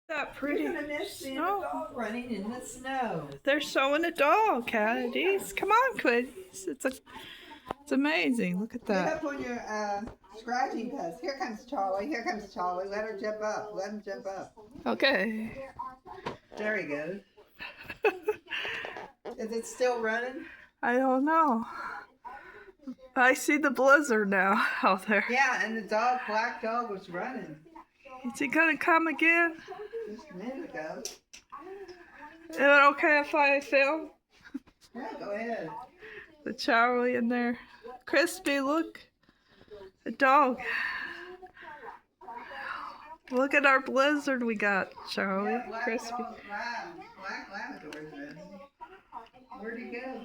That pretty You're gonna miss seeing a snow. dog running in the snow. They're showing a dog, Candies. Come on, Quiddies. It's amazing. Look at Get that. up on your scratching post. Here comes Charlie. Here comes Charlie. Let her jump up. Let him jump up. Okay. There he goes. Is it still running? I don't know. I see the blizzard now out there. Yeah, and the dog, black dog, was running Is he gonna come again? just a minute ago. Is it okay if I film Yeah, go ahead. the Charlie in there? Crispy, look. A dog. Look at our blizzard we got, Charlie. Yeah, black Crispy. dog, black Labrador's running. Where'd he go?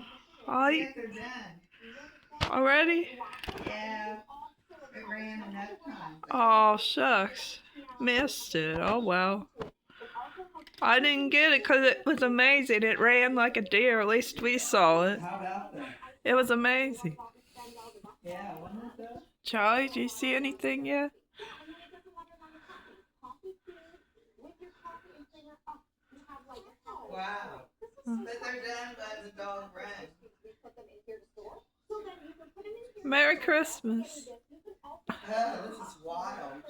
Oh, I guess they're done. already? Yeah, it ran enough time. Oh, shucks. Missed it. Oh, well. I didn't get it because it was amazing. It ran like a deer. At least we saw it. How about that? It was amazing. Yeah, wasn't it though? Charlie, do you see anything yet? Wow. But they're done letting the dog run. Merry Christmas. Oh, this is wild.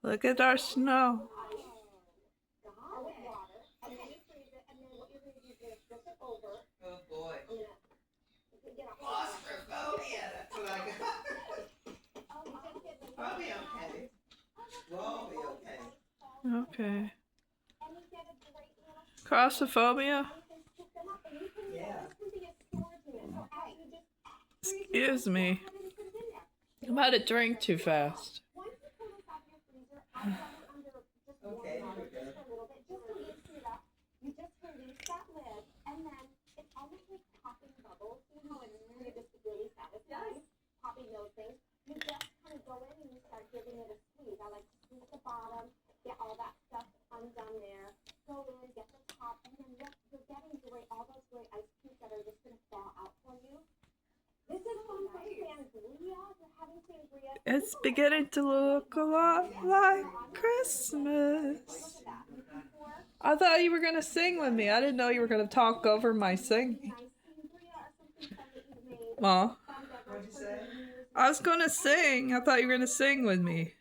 Look at our snow. Oh boy. Claustrophobia, that's what I got. I'll be okay. We'll all be okay. Okay. Claustrophobia? Yeah. Excuse me. I might have drank too fast. Okay, here we go. It's beginning to look a lot like Christmas. I thought you were going to sing with me. I didn't know you were going to talk over my singing. Well, What'd you say? I was going to sing. I thought you were going to sing with me.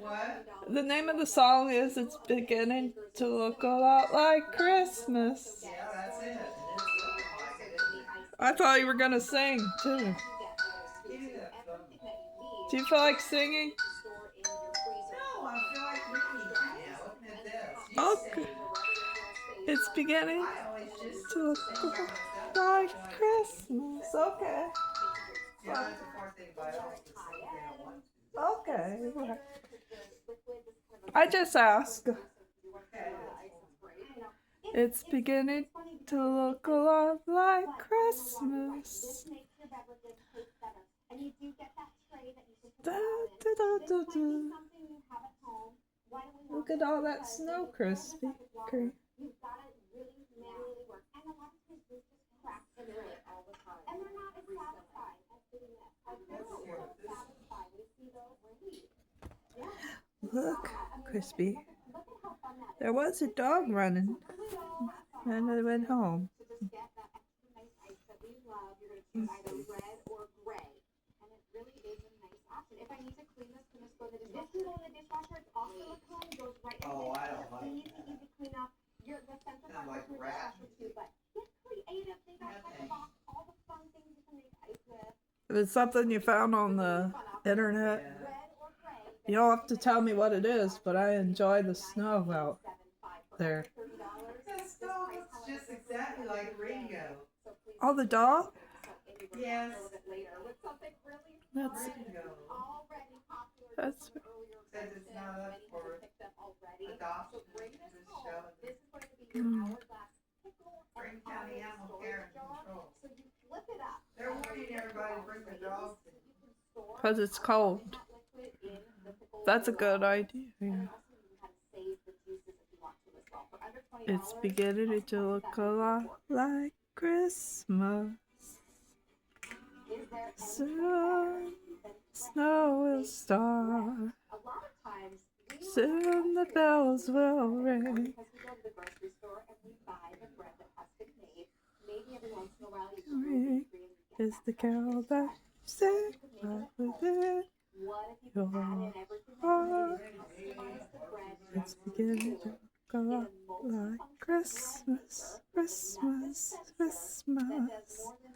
What? The name of the song is It's Beginning to Look a Lot Like Christmas. Yeah, that's it. It's looking like it, isn't it? I thought you were going to sing too. You do that phone. Do you feel like singing? No, I feel like reading right now. Looking at this. You Okay. sing. It's beginning I always just to look sing by myself. like Christmas. Okay. Yeah, that's the first thing about it. I'll just sing if they don't want to. Okay. I just asked. It's beginning to look a lot like Christmas. Da, da, da, da, da. Look at all that snow, Crispy. Cream. Look, Crispy. There was a dog running, and I went home. Oh, I don't like that. Sound like rat. If it's something you found on the internet, you don't have to tell me what it is, but I enjoy the snow out there. This dog looks just exactly like Ringo. Oh, the dog? Yes. That's Ringo. that's Says it's not up for adoption. Just showing Green County Animal Care and Control. They're warning everybody to bring their dogs in. because it's cold. That's a good idea. Yeah. It's beginning to look a lot like Christmas. Soon, snow will start. Soon the bells will ring. Because we go to the grocery store and we buy the bread that has been made. Maybe every once in a while you Ring is the carol that sing right within what if you your add in everything that heart. you need, customize the bread It's beginning to look a lot like Christmas, Christmas, that does Christmas. more than